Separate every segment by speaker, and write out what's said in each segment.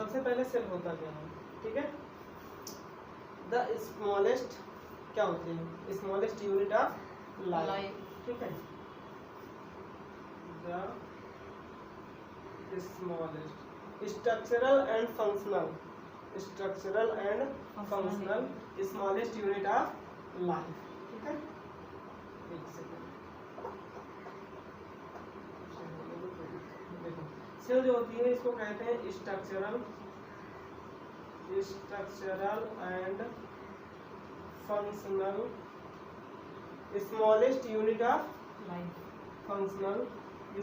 Speaker 1: सबसे पहले सेल होता क्या है, ठीक है। द स्मॉलेस्ट क्या होते हैं, स्मॉलेस्ट यूनिट ऑफ लाइफ, ठीक है। The smallest structural and functional smallest unit of life, ठीक है। एक सेकंड, देखो सेल जो होती है इसको कहते हैं structural and functional smallest unit of
Speaker 2: life.
Speaker 1: Functional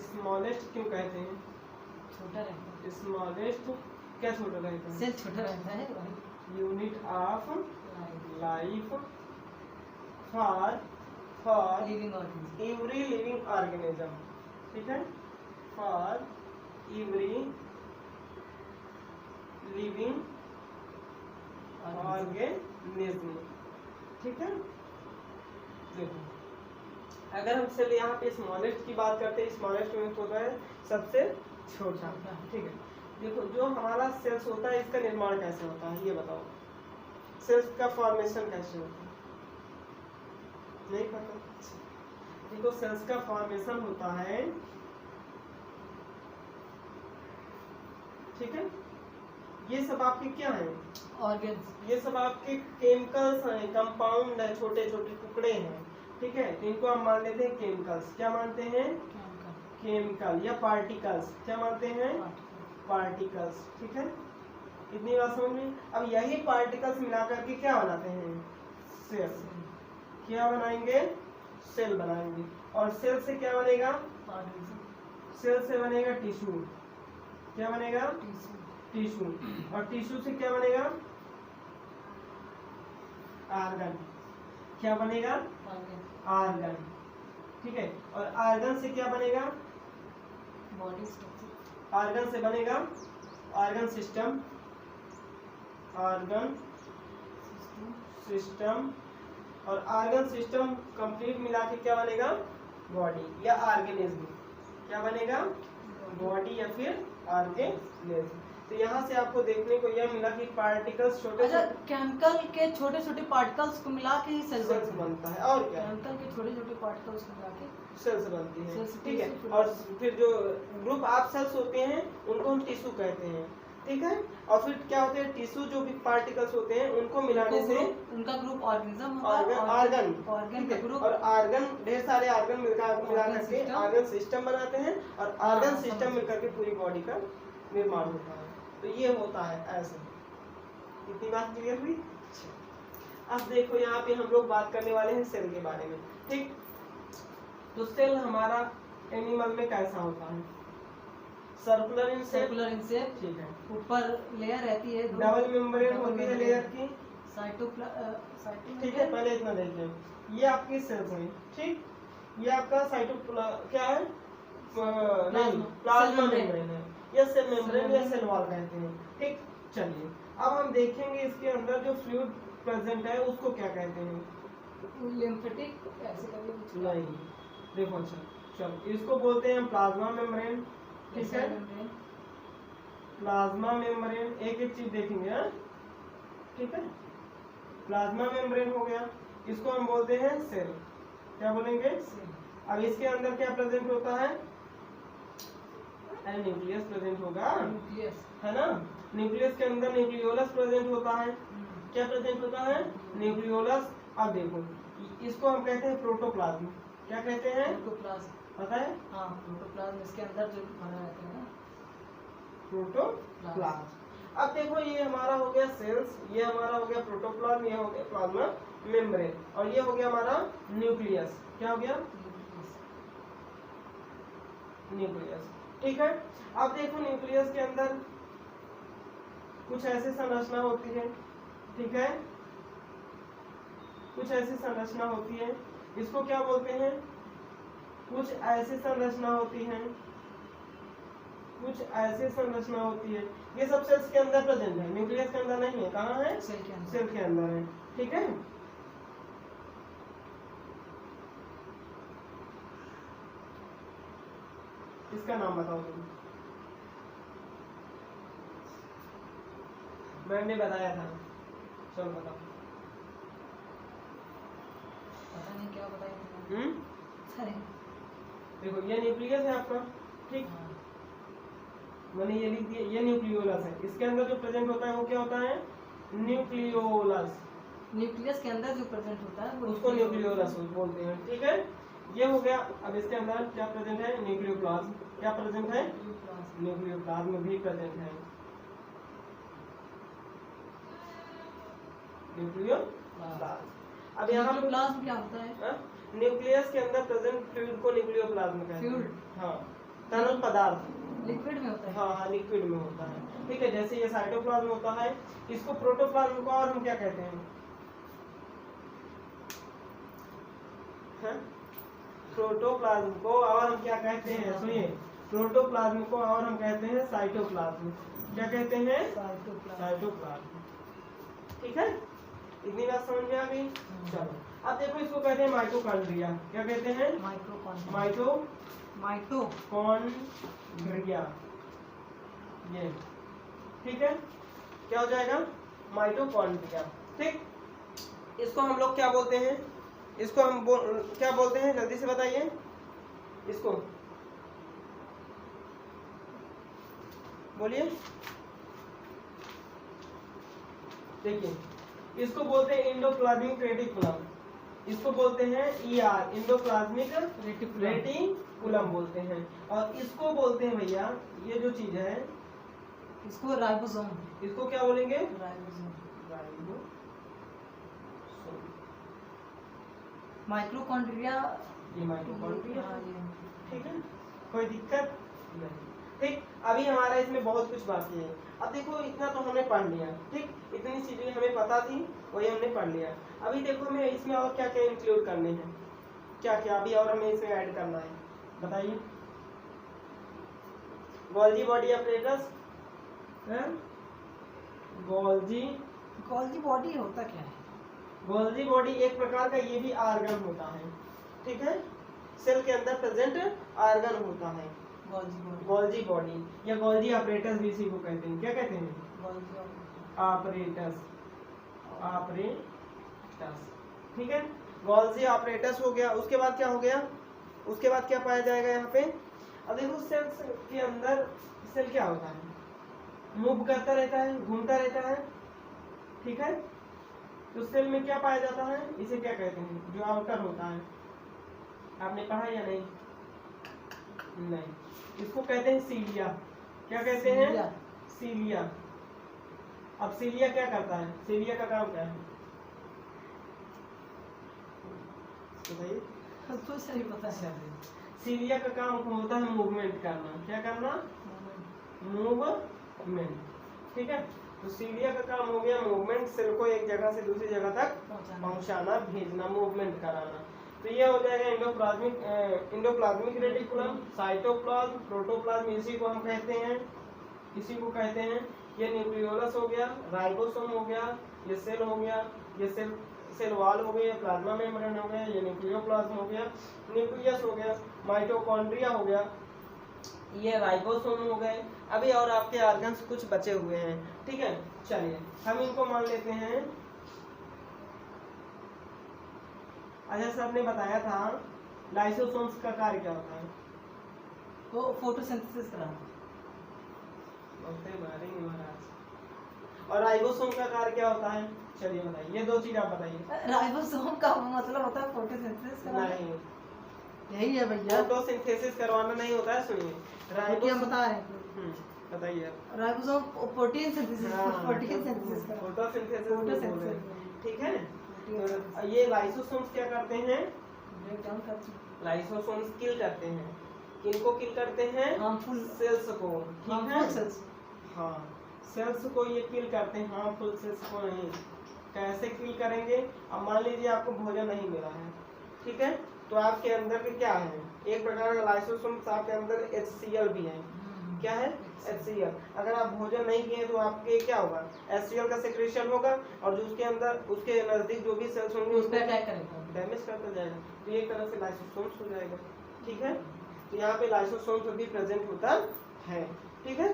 Speaker 1: smallest क्यों कहते हैं,
Speaker 2: छोटा रहता है,
Speaker 1: स्मॉलेस्ट क्या छोटा रहता है,
Speaker 2: सेल छोटा रहता है,
Speaker 1: unit of life for
Speaker 2: living organism,
Speaker 1: every living organism, ठीक है। फॉर एवरी लिविंग ऑर्गेनिज्म, ठीक है। देखो अगर हम सेल यहाँ पे स्मॉलेस्ट की बात करते हैं, स्मॉलेस्ट यूनिट होता है सबसे छोटा, ठीक है। देखो जो हमारा सेल्स होता है इसका निर्माण कैसे होता है ये बताओ, सेल्स का फॉर्मेशन कैसे होता है, नहीं पता। देखो सेल्स का फॉर्मेशन होता है, ठीक है। ये सब आपके क्या है,
Speaker 2: ऑर्गन्स,
Speaker 1: ये सब आपके केमिकल्स हैं, कंपाउंड है, छोटे छोटे टुकड़े हैं, ठीक है। इनको हम मान लेते हैं केमिकल्स, क्या मानते हैं, केमिकल या पार्टिकल्स, क्या मानते हैं, पार्टिकल्स, ठीक है। इतनी बात समझ में। अब यही पार्टिकल्स मिलाकर के क्या बनाते हैं, सेल, क्या बनाएंगे, सेल बनाएंगे। और सेल से क्या बनेगा, सेल से बनेगा टिश्यू, क्या बनेगा, टिश्यू। और टिश्यू से क्या बनेगा, आर्गन, क्या बनेगा, आर्गन, ठीक है। और आर्गन से क्या बनेगा,
Speaker 2: बॉडी स्ट्रक्चर,
Speaker 1: आर्गन से बनेगा ऑर्गन सिस्टम, ऑर्गन सिस्टम। और ऑर्गन सिस्टम कंप्लीट मिला के क्या बनेगा, बॉडी या ऑर्गेनिज्म, क्या बनेगा, बॉडी या फिर ऑर्गेनिज्म। तो यहाँ से आपको देखने को यह मिला कि पार्टिकल्स छोटे,
Speaker 2: अच्छा केमिकल के छोटे छोटे पार्टिकल्स को मिला के ही
Speaker 1: सेल्स बनता है, और क्या,
Speaker 2: केमिकल के छोटे छोटे पार्टिकल्स को मिला के
Speaker 1: सेल्स बनती है,
Speaker 2: सेल्स,
Speaker 1: ठीक है।
Speaker 2: टिश्यू,
Speaker 1: और फिर जो ग्रुप ऑफ सेल्स होते हैं उनको हम टिश्यू कहते हैं, ठीक है। और फिर क्या होते हैं, टिश्यू जो भी पार्टिकल्स होते हैं उनको मिलाने से
Speaker 2: उनका ग्रुप ऑर्गेनिज्म,
Speaker 1: ऑर्गन का ग्रुप, और ऑर्गन ढेर सारे ऑर्गन मिला करके ऑर्गन सिस्टम बनाते हैं, और ऑर्गन सिस्टम मिलकर के पूरी बॉडी का निर्माण होता है। तो ये होता है ऐसे। इतनी बात क्लियर हुई। अब देखो यहाँ पे हम लोग बात करने वाले हैं सेल के बारे में, ठीक। तो सेल हमारा एनिमल में कैसा होता है, सर्कुलर इन शेप, ठीक है।
Speaker 2: ऊपर लेयर रहती है,
Speaker 1: डबल मेम्ब्रेन होती है लेयर की,
Speaker 2: ठीक
Speaker 1: है। पहले इतना देखिए, ये आपकी सेल्स है, ठीक। ये आपका क्या है, नहीं प्लाज्मा मेम्ब्रेन है, या सेल मेम्ब्रेन या सेल वॉल कहते हैं, ठीक। चलिए अब हम देखेंगे इसके अंदर जो फ्लूइड प्रेजेंट है उसको क्या कहते हैं,
Speaker 2: लिम्फेटिक, ऐसे करके
Speaker 1: नहीं, देखो अच्छा चलो इसको बोलते हैं प्लाज्मा मेम्ब्रेन, ठीक है। प्लाज्मा मेम्ब्रेन, एक एक चीज देखेंगे, हाँ ठीक है। प्लाज्मा मेम्ब्रेन हो गया, इसको हम बोलते हैं सेल, क्या बोलेंगे, अब इसके अंदर क्या प्रेजेंट होता है, न्यूक्लियस प्रेजेंट होगा, है ना। न्यूक्लियस के अंदर न्यूक्लियोलस प्रेजेंट होता है, क्या प्रेजेंट होता है, न्यूक्लियोलस। अब देखो इसको हम कहते हैं प्रोटोप्लाज्म, क्या कहते हैं, पता है,
Speaker 2: हाँ प्रोटोप्लाज्म, इसके अंदर जो बना रहता है ना,
Speaker 1: प्रोटोप्लाज्म। अब देखो ये हमारा हो गया सेल्स, ये हमारा हो गया प्रोटोप्लाज्म, ये हो गया प्लाज्मा मेम्ब्रेन, और ये हो गया हमारा न्यूक्लियस, क्या हो गया, न्यूक्लियस, ठीक है। अब देखो न्यूक्लियस के अंदर कुछ ऐसी संरचना होती है, ठीक है, कुछ ऐसी संरचना होती है, इसको क्या बोलते हैं, कुछ ऐसी संरचना होती है, कुछ ऐसी संरचना होती है। ये सब सेल्स के अंदर प्रेजेंट है, न्यूक्लियस के अंदर नहीं है, कहाँ है, सेल के अंदर है, ठीक है। इसका नाम बताओ तुम, मैम ने बताया था। चलो बताओ।
Speaker 2: पता नहीं क्या बताया। अरे
Speaker 1: देखो ये न्यूक्लियस है आपका, ठीक,
Speaker 2: हाँ।
Speaker 1: मैंने ये लिख दिया, ये न्यूक्लियोलस है। इसके अंदर जो प्रेजेंट होता है वो क्या होता है? न्यूक्लियोलस।
Speaker 2: न्यूक्लियस के अंदर जो प्रेजेंट होता है वो
Speaker 1: उसको न्यूक्लियोलस बोलते हैं, ठीक है। ये हो गया। अब इसके अंदर क्या प्रेजेंट है? न्यूक्लियोप्लाज्म। क्या प्रेजेंट है? न्यूक्लियोप्लाज्म भी प्रेजेंट है। न्यूक्लियोप्लाज्म। अब यहाँ
Speaker 2: न्यूक्लियोप्लाज्म क्या होता है?
Speaker 1: न्यूक्लियस के अंदर प्रेजेंट फ्लूइड को न्यूक्लियोप्लाज्म कहते हैं।
Speaker 2: फ्लूइड?
Speaker 1: हाँ, तरल पदार्थ।
Speaker 2: लिक्विड में होता है।
Speaker 1: हाँ हाँ, लिक्विड में होता है, ठीक है। जैसे ये साइटोप्लाज्म होता है, इसको प्रोटोप्लाज्म को और हम क्या कहते हैं? प्रोटोप्लाज्म को और हम क्या कहते हैं? सुनिए, प्रोटोप्लाज्म को और हम कहते हैं साइटोप्लाज्म। क्या कहते हैं? साइटोप्लाज्म, ठीक है। इतनी बात समझ में आ गई। चलो अब देखो, इसको कहते हैं माइटोकॉन्ड्रिया। क्या कहते हैं? माइटोकॉन्ड्रिया। ये ठीक है, क्या हो जाएगा? माइटोकॉन्ड्रिया, ठीक। इसको हम लोग क्या बोलते हैं? इसको हम क्या बोलते हैं? जल्दी से बताइए इसको, बोलिए। देखिए, इसको बोलते हैं इंडोप्लाज्मिक रेटिकुलम। इसको बोलते हैं ER, इंडोप्लाज्मिक रेटिकुलम बोलते हैं। और इसको बोलते हैं भैया, ये जो चीज है
Speaker 2: इसको राइबोसोम।
Speaker 1: इसको क्या बोलेंगे?
Speaker 2: राइबोसोम। माइटोकॉन्ड्रिया।
Speaker 1: ये माइटोकॉन्ड्रिया,
Speaker 2: हाँ, ये।
Speaker 1: ठीक है, कोई दिक्कत नहीं, ठीक। अभी हमारा इसमें बहुत कुछ बाकी है। अब देखो, इतना तो हमने पढ़ लिया, ठीक। इतनी चीजें हमें पता थी, वही हमने पढ़ लिया। अभी देखो हमें इसमें और क्या क्या इंक्लूड करने हैं, क्या क्या अभी और हमें इसमें ऐड करना है, बताइए। Golgi body apparatus, Golgi
Speaker 2: body होता क्या है?
Speaker 1: गोल्जी बॉडी एक प्रकार का ये भी आर्गन होता है, ठीक है। सेल के अंदर प्रेजेंट आर्गन होता है गोल्जी बॉडी, या गोल्जी ऑपरेटस भी इसी को कहते हैं। क्या कहते हैं? ऑपरेटस, ठीक है। गोल्जी ऑपरेटस हो गया। उसके बाद क्या हो गया? उसके बाद क्या पाया जाएगा यहाँ पे? अब देखो, सेल्स के अंदर सेल क्या होता है? मूव करता रहता है, घूमता रहता है, ठीक है। तो सेल में क्या पाया जाता है? इसे क्या कहते हैं? जो आउटर होता है, आपने पढ़ा या नहीं? नहीं, इसको कहते हैं सीलिया। क्या कहते हैं? सीलिया। अब सीलिया क्या करता है? सीलिया का काम क्या है बताइए?
Speaker 2: तो सही पता है।
Speaker 1: सीलिया का काम होता है मूवमेंट करना। क्या करना? मूवमेंट, ठीक है। तो सीलिया का काम हो गया मूवमेंट, सेल को एक जगह से दूसरी जगह तक पहुंचाना, भेजना, मूवमेंट कराना। तो ये हो जाएगा इंडोप्लाज्मिक रेटिकुलम, साइटोप्लाज्म, प्रोटोप्लाज्म, इसी को हम कहते हैं, इसी को कहते हैं। ये न्यूक्लियोलस हो गया, राइबोसोम हो गया, ये सेल हो गया, ये सेल वॉल हो गया, प्लाज्मा मेम्ब्रेन हो गया, ये न्यूक्लियोप्लाज्म हो गया, न्यूक्लियस हो गया, माइटोकॉन्ड्रिया हो गया, ये राइबोसोम हो गए। अभी और आपके ऑर्गन्स कुछ बचे हुए हैं, ठीक है। चलिए हम इनको मान लेते हैं। अच्छा, सर ने बताया था लाइसोसोम्स का कार्य क्या होता है?
Speaker 2: वो फोटोसिंथेसिस कराना।
Speaker 1: मारेंगे महाराज। और राइबोसोम का कार्य क्या होता है? चलिए बताइए, ये दो चीज आप बताइए।
Speaker 2: राइबोसोम का मतलब होता है फोटोसिंथेसिस कराना।
Speaker 1: नहीं,
Speaker 2: यही है भैया।
Speaker 1: फोटोसिंथेसिस करवाना नहीं होता है। सुनिए,
Speaker 2: राइबोसोम बता रहे हैं।
Speaker 1: बताइए।
Speaker 2: राइबोसोम प्रोटीन सिंथेसिस,
Speaker 1: फोटोसिंथेसिस, ठीक है। तो ये लाइसोसोम्स क्या करते हैं? लाइसोसोम्स किल करते हैं। किनको किल करते हैं?
Speaker 2: हार्मफुल
Speaker 1: सेल्स को, ठीक है।
Speaker 2: सेल्स।
Speaker 1: हाँ, सेल्स को ये किल करते हैं, हार्मफुल सेल्स को नहीं। कैसे किल करेंगे? अब मान लीजिए आपको भोजन नहीं मिला है, ठीक है। तो आपके अंदर के क्या है? एक प्रकार का लाइसोसोम्स आपके अंदर HCl भी है। क्या है? HCl। अगर आप भोजन नहीं किए तो आपके क्या होगा? HCl का सेक्रेशन होगा, और जो उसके अंदर, उसके नजदीक जो भी सेल्स होंगे
Speaker 2: उस पे अटैक करेगा,
Speaker 1: डैमेज करता जाएगा। तो एक तरह से लाइसोसोम्स हो जाएगा, ठीक है। तो यहाँ पे लाइसोसोम्स भी प्रेजेंट होता है, ठीक है।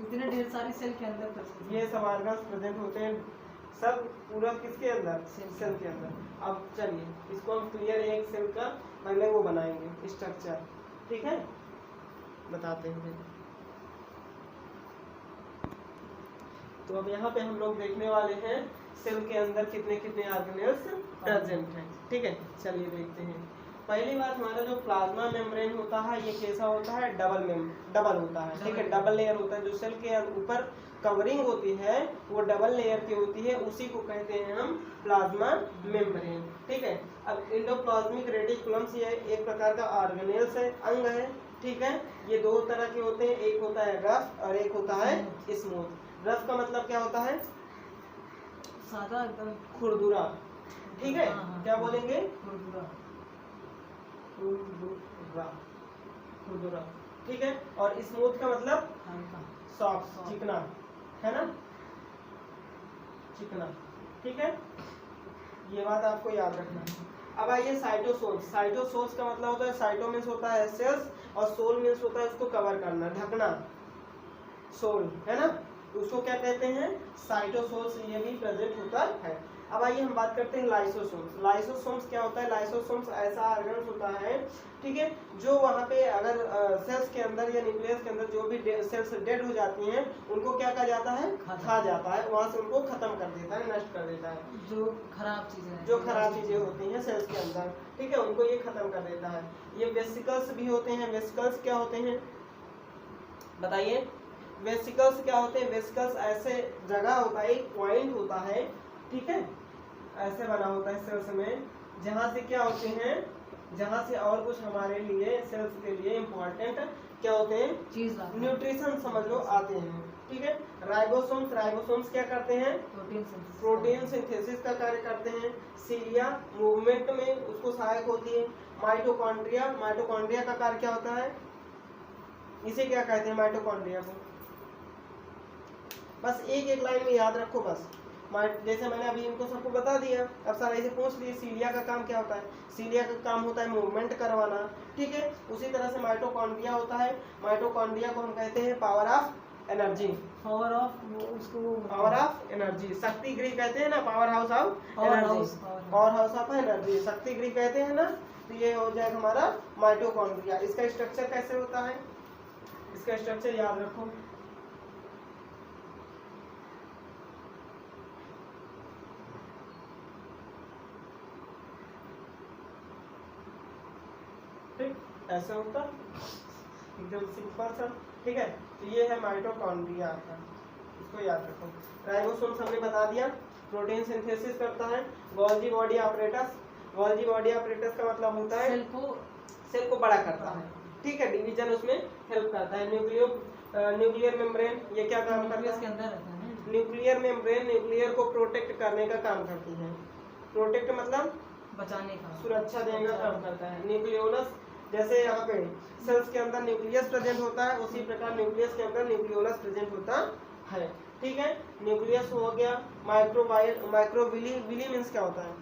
Speaker 2: इतने ढेर सारी सेल के अंदर present
Speaker 1: ये सब ऑर्गन्स प्रेजेंट होते हैं, सब पूरा किसके अंदर, सेल के अंदर। अब चलिए इसको हम क्लियर एक सेल का पहले वो बनाएंगे स्ट्रक्चर, ठीक है, बताते हैं। तो अब यहाँ पे हम लोग देखने वाले हैं सेल के अंदर कितने कितने ऑर्गेनेल्स प्रेजेंट हैं, ठीक है। चलिए देखते हैं। पहली बात, हमारा जो प्लाज्मा मेम्ब्रेन होता है ये कैसा होता है, डबल होता है, ठीक है, डबल लेयर होता है। जो सेल के ऊपर कवरिंग होती है वो डबल लेयर की होती है, उसी को कहते हैं हम प्लाज्मा मेम्ब्रेन, ठीक है। अब एंडोप्लाज्मिक रेटिकुलम्स ये एक प्रकार का ऑर्गेनेल्स है, अंग है, ठीक है। ये दो तरह के होते हैं, एक होता है रफ और एक होता है स्मूथ। रफ का मतलब क्या होता है,
Speaker 2: सादा एकदम
Speaker 1: खुरदुरा, ठीक है।
Speaker 2: हाँ,
Speaker 1: क्या बोलेंगे,
Speaker 2: खुरदुरा,
Speaker 1: खुरदुरा, ठीक है। और स्मूथ का मतलब
Speaker 2: हल्का,
Speaker 1: सॉफ्ट, चिकना, है ना, चिकना, ठीक है। ये बात आपको याद रखना है। अब आइए साइटोसोल्स। साइटोसोल्स का मतलब होता है, साइटो मीन्स होता है सेल्स और सोल मीन्स होता है उसको कवर करना, ढकना, सोल, है ना, तो उसको क्या कहते हैं, साइटोसोल्स, ये भी प्रेजेंट होता है। अब आइए हम बात करते हैं लाइसोसोम्स। लाइसोसोम्स क्या होता है, लाइसोसोम्स ऐसा ऑर्गन होता है, ठीक है, जो वहाँ पे अगर सेल्स के अंदर या न्यूक्लियस के अंदर जो भी सेल्स डेड हो जाती हैं उनको क्या कहा जाता है, खा जाता है, वहाँ से उनको खत्म कर देता है, नष्ट कर देता है।
Speaker 2: जो खराब चीजें
Speaker 1: जो खराब चीजें होती हैं सेल्स के अंदर, ठीक है, उनको ये खत्म कर देता है। ये वेसिकल्स भी होते हैं। वेसिकल्स क्या होते हैं बताइए, वेसिकल्स क्या होते हैं। वेसिकल्स ऐसे जगह होता है, एक पॉइंट होता है, ठीक है, ऐसे बना होता है सेल्स में, जहाँ से क्या होते हैं, जहाँ से और कुछ हमारे लिए सेल्स के लिए इम्पोर्टेंट क्या होते हैं,
Speaker 2: चीज,
Speaker 1: न्यूट्रिशन समझ लो, आते हैं, ठीक है। राइबोसोम्स, राइबोसोम्स क्या करते हैं, प्रोटीन सिंथेसिस का कार्य करते हैं। सीलिया मूवमेंट में उसको सहायक होती है। माइटोकॉन्ड्रिया, माइटोकॉन्ड्रिया का कार्य क्या होता है, इसे क्या कहते हैं, माइटोकॉन्ड्रिया को। बस एक एक लाइन में याद रखो बस, जैसे मैंने अभी इनको सबको बता दिया, अब सारे इसे पूछ लिए। सीलिया का काम क्या होता है, सीलिया का काम होता है मूवमेंट करवाना, ठीक है। उसी तरह से माइटोकॉन्ड्रिया होता है, माइटोकॉन्ड्रिया को हम कहते हैं power of energy,
Speaker 2: power of, उसको
Speaker 1: पावर ऑफ एनर्जी, शक्ति गृह कहते हैं ना, power house of energy, power house of energy, शक्ति गृह कहते हैं ना। तो ये हो जाएगा हमारा माइटोकॉन्ड्रिया। इसका स्ट्रक्चर कैसे होता है, इसका स्ट्रक्चर याद रखो। ऐसा होता एकदम सिंपल सा, ठीक है। तो ये है माइटोकॉन्ड्रिया का, इसको याद रखो। राइबोसोम्स हमने बता दिया, प्रोटीन सिंथेसिस करता है। Golgi body apparatus, Golgi body apparatus का मतलब होता है सेल को बड़ा करता है, ठीक है, डिवीजन उसमें हेल्प करता है। न्यूक्लियर मेम्ब्रेन ये क्या काम करता है,
Speaker 2: के अंदर रहता है।
Speaker 1: न्यूक्लियर मेम्ब्रेन न्यूक्लियर को प्रोटेक्ट करने का काम करती है। प्रोटेक्ट मतलब
Speaker 2: बचाने का,
Speaker 1: सुरक्षा देने का काम करता है। न्यूक्लियोलस, जैसे यहाँ पे सेल्स के अंदर न्यूक्लियस प्रेजेंट होता है, उसी प्रकार न्यूक्लियस के अंदर न्यूक्लियोलस प्रेजेंट होता है, ठीक है। न्यूक्लियस हो गया। माइक्रोविली, विली मीन्स क्या होता है,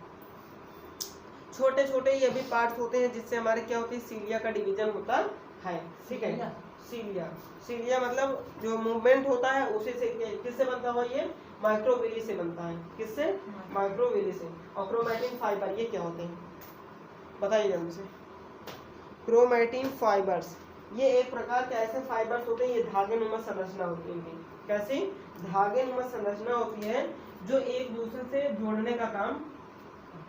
Speaker 1: छोटे छोटे ये भी पार्ट्स होते हैं जिससे हमारे क्या होती है, सीलिया का डिवीजन होता है, ठीक है। सीलिया, सीलिया मतलब जो मूवमेंट होता है उसी से, किससे बनता हुआ, ये माइक्रोविली से बनता है, किससे, माइक्रोविली से। और क्रोमैटिन फाइबर ये क्या होते हैं बताइए जल्दी से। क्रोमैटिन फाइबर्स ये एक प्रकार के ऐसे फाइबर्स होते हैं, ये धागे नुमा संरचना होती है इनकी। कैसी, धागे नुमा संरचना होती है जो एक दूसरे से जोड़ने का काम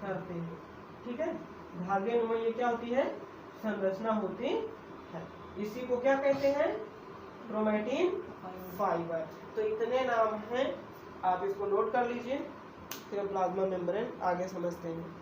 Speaker 1: करते हैं, ठीक है। धागे नुमा ये क्या होती है, संरचना होती है, इसी को क्या कहते हैं, क्रोमैटिन फाइबर। तो इतने नाम हैं, आप इसको नोट कर लीजिए, फिर प्लाज्मा मेम्ब्रेन आगे समझते हैं।